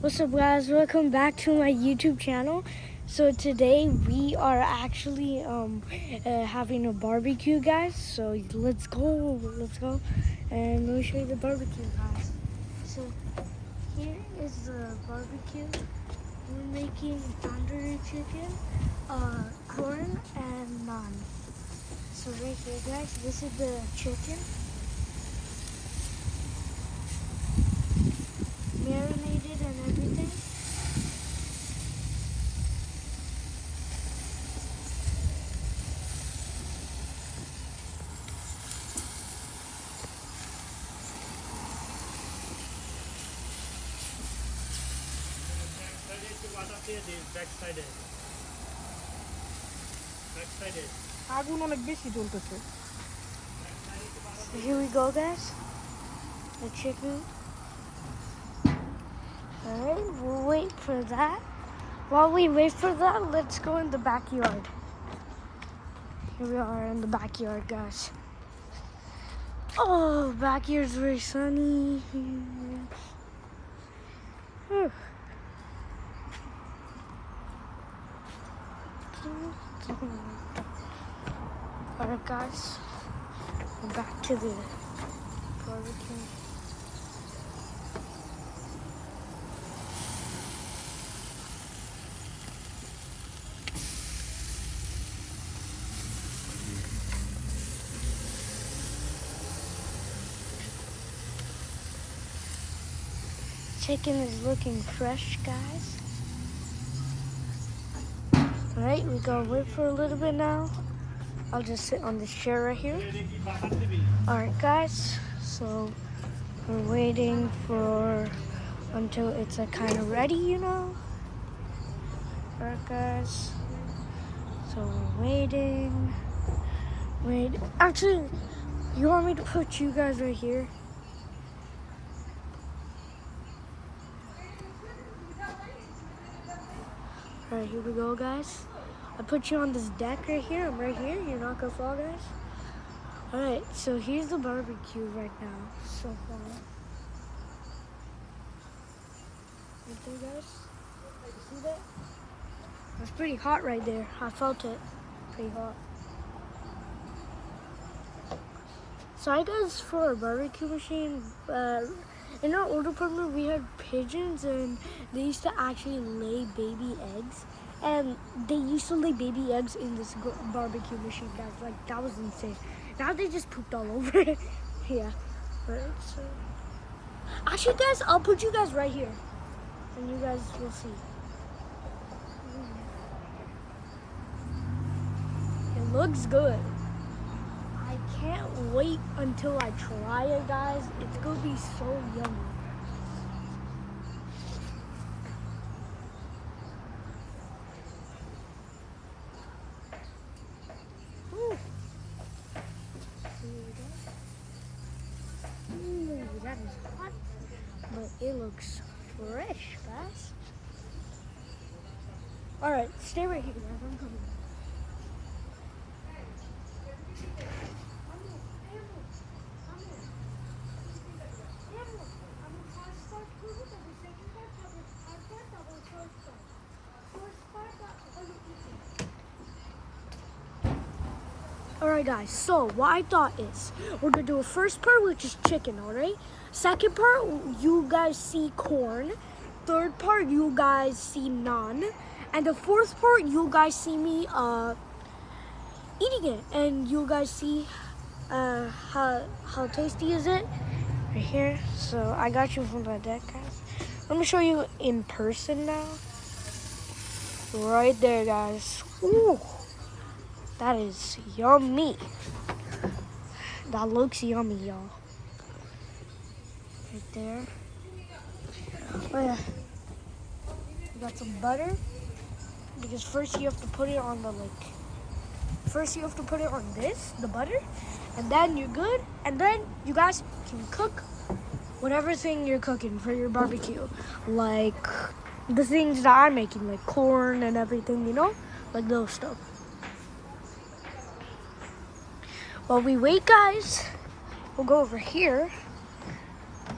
What's up, guys? Welcome back to my YouTube channel. So today we are actually having a barbecue, guys. So let's go, and let me show you the barbecue, guys. So here is the barbecue. We're making tandoori chicken, corn, and naan. So right here, guys, this is the chicken, marinated and everything. আগুন অনেক বেশি জ্বলতেছে। So here we go, guys. The chicken. Alright, we'll wait for that. While we wait for that, let's go in the backyard. Here we are in the backyard, guys. Oh, backyard's very sunny. Whew. Alright, guys, we're back to the barbecue. Chicken is looking fresh, guys. Alright, we gotta wait for a little bit now. I'll just sit on this chair right here. Alright, guys, so we're waiting until it's kind of ready, you know. Alright, guys, so we're waiting. Actually, you want me to put you guys right here? Alright, here we go, guys. I put you on this deck right here. I'm right here. You're not gonna fall, guys. Alright, so here's the barbecue right now. So far. Right there, guys. You see that? It's pretty hot right there. I felt it. Pretty hot. Sorry, guys, for our barbecue machine. In our old apartment, we had pigeons, and they used to actually lay baby eggs. And they used to lay baby eggs in this barbecue machine, guys. Like, that was insane. Now they just pooped all over it. Yeah. Right, so. Actually, guys, I'll put you guys right here. And you guys will see. It looks good. I can't wait until I try it, guys. It's gonna be so yummy. That is hot, but it looks fresh, guys. Alright, stay right here, guys. I'm coming. Alright, guys, so what I thought is we're gonna do a first part, which is chicken, alright? Second part, you guys see corn. Third part, you guys see naan. And the fourth part, you guys see me eating it. And you guys see how tasty is it? Right here. So I got you from the deck, guys. Let me show you in person now. Right there, guys. Ooh. That is yummy. That looks yummy, y'all. Right there. Oh yeah. We got some butter. Because first you have to put it on this, the butter. And then you're good. And then you guys can cook whatever thing you're cooking for your barbecue. Like the things that I'm making, like corn and everything, you know? Like those stuff. While we wait, guys, we'll go over here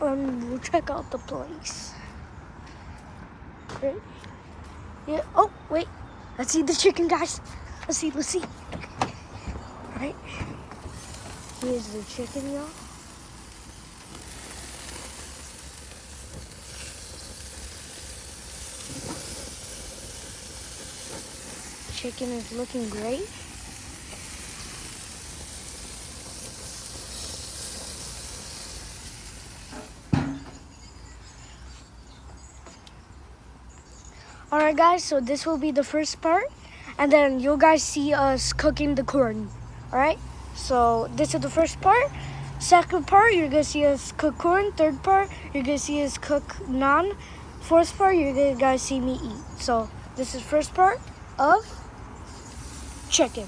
and we'll check out the place. Right? Yeah. Oh, wait. Let's see the chicken, guys. Let's see. All right. Here's the chicken, y'all. Chicken is looking great. Alright guys, so this will be the first part, and then you guys see us cooking the corn. Alright, so this is the first part. Second part, you're gonna see us cook corn. Third part, you're gonna see us cook naan. Fourth part, you're gonna guys see me eat. So this is first part of chicken.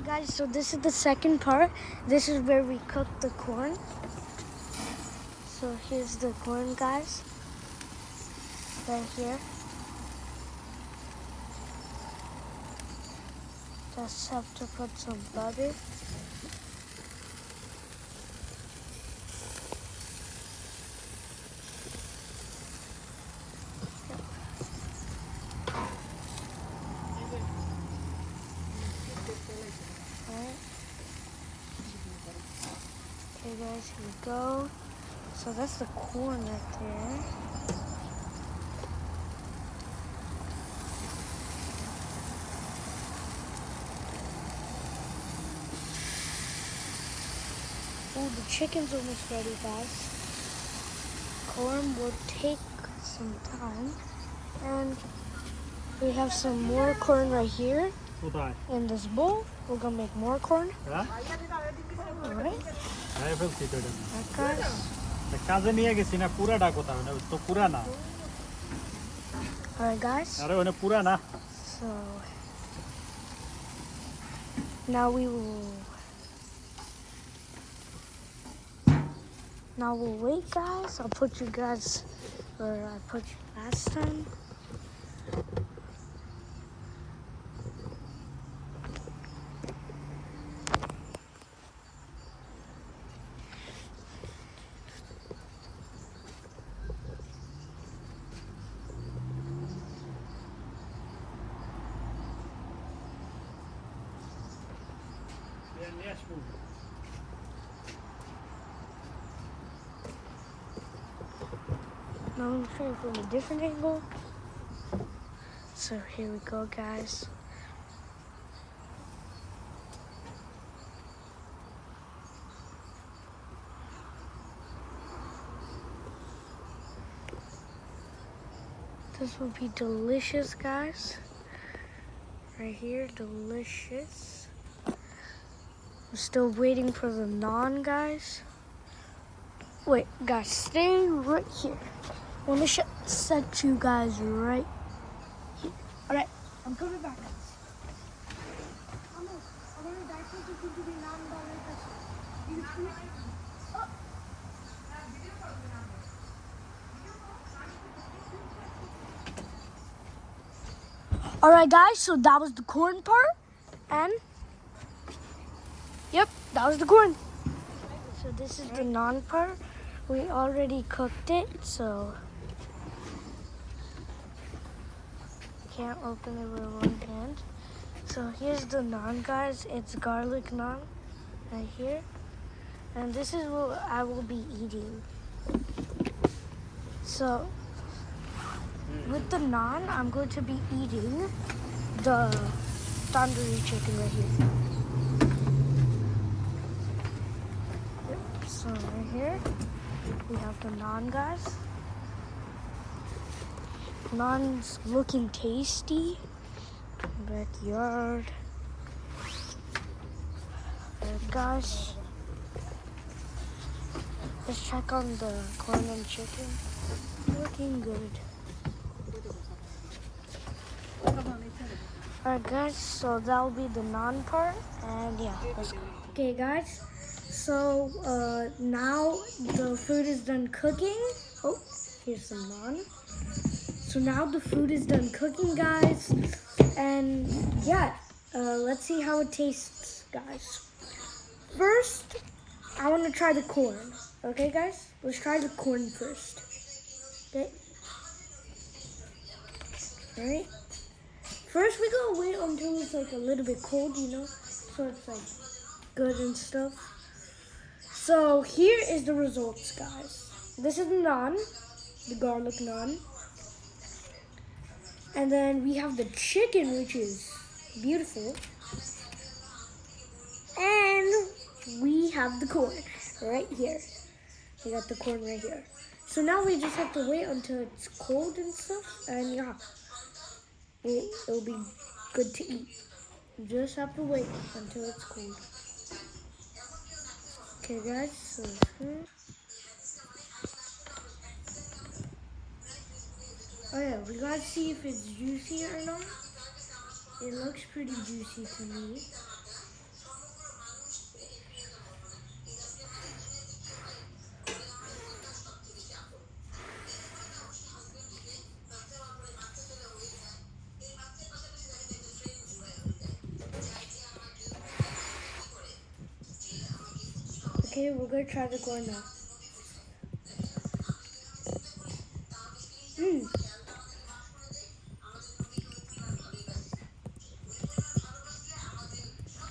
Guys, so this is the second part. This is where we cook the corn. So here's the corn, guys, right here. Just have to put some butter. Alright. Okay guys, here we go. So that's the corn right there. Oh, the chicken's almost ready, guys. Corn will take some time. And we have some more corn right here in this bowl. We're gonna make more corn. Alright. Alright, guys. So now we'll wait, guys. I'll put you guys where I put you last time. Now I'm trying from a different angle. So here we go, guys. This will be delicious, guys. Right here, delicious. I'm still waiting for the naan, guys. Wait, guys, stay right here. Let me set you guys right here. All right, I'm coming back, guys. All right, guys, so that was the corn part, and yep, that was the corn. So this is the naan part. We already cooked it, so can't open it with one hand. So here's the naan, guys. It's garlic naan right here, and this is what I will be eating. So with the naan, I'm going to be eating the tandoori chicken right here. Yep, so right here we have the naan, guys. Naan's looking tasty. Backyard. Alright, guys. Let's check on the corn and chicken. Looking good. Alright, guys, so that'll be the naan part, and yeah, let's go. Okay, guys, so now the food is done cooking. Oh, here's some naan. So now the food is done cooking, guys, and yeah, let's see how it tastes, guys. First, I want to try the corn. Okay, guys, let's try the corn first. Okay. Right? First, we gotta wait until it's like a little bit cold, you know, so it's like good and stuff. So here is the results, guys. This is the naan, the garlic naan. And then we have the chicken, which is beautiful. And we have the corn right here. We got the corn right here. So now we just have to wait until it's cold and stuff. And yeah, it'll be good to eat. You just have to wait until it's cold. Okay, guys. So, oh yeah, we gotta see if it's juicy or not. It looks pretty juicy to me. Okay, we're gonna try the corn now.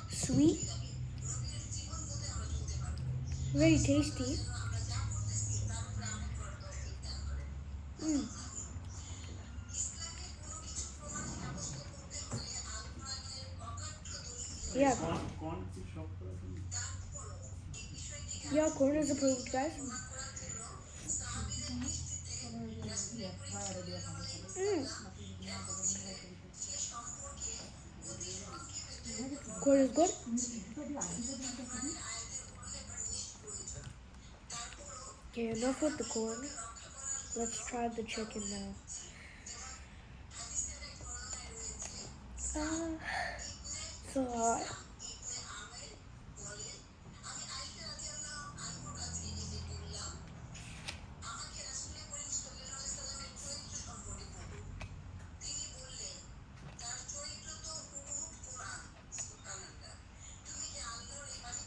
Sweet, very tasty. Yeah. Yeah, corn is approved, guys. Corn is good. Okay, enough with the corn. Let's try the chicken now. So hot.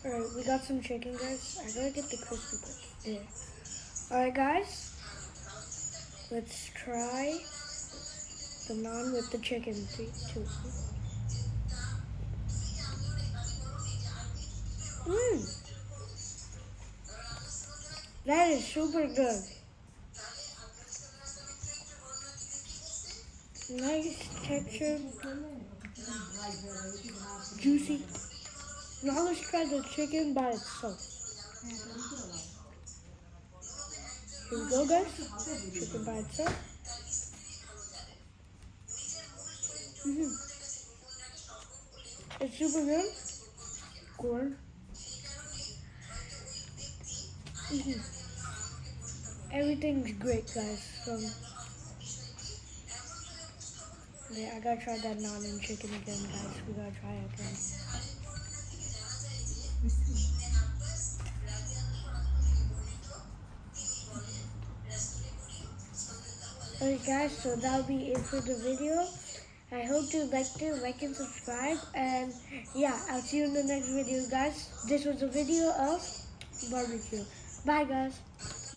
Alright, we got some chicken, guys. I gotta get the crispy part there. Alright, guys. Let's try the naan with the chicken. 3, 2, 1. That is super good. Nice texture. Juicy. Now let's try the chicken by itself. Here we go, guys. Chicken by itself. It's super good. Corn. Everything's great, guys. Yeah, I gotta try that naan and chicken again, guys. We gotta try it again. Alright, guys, so that'll be it for the video. I hope you liked it, like and subscribe. And yeah, I'll see you in the next video, guys. This was a video of barbecue. Bye, guys.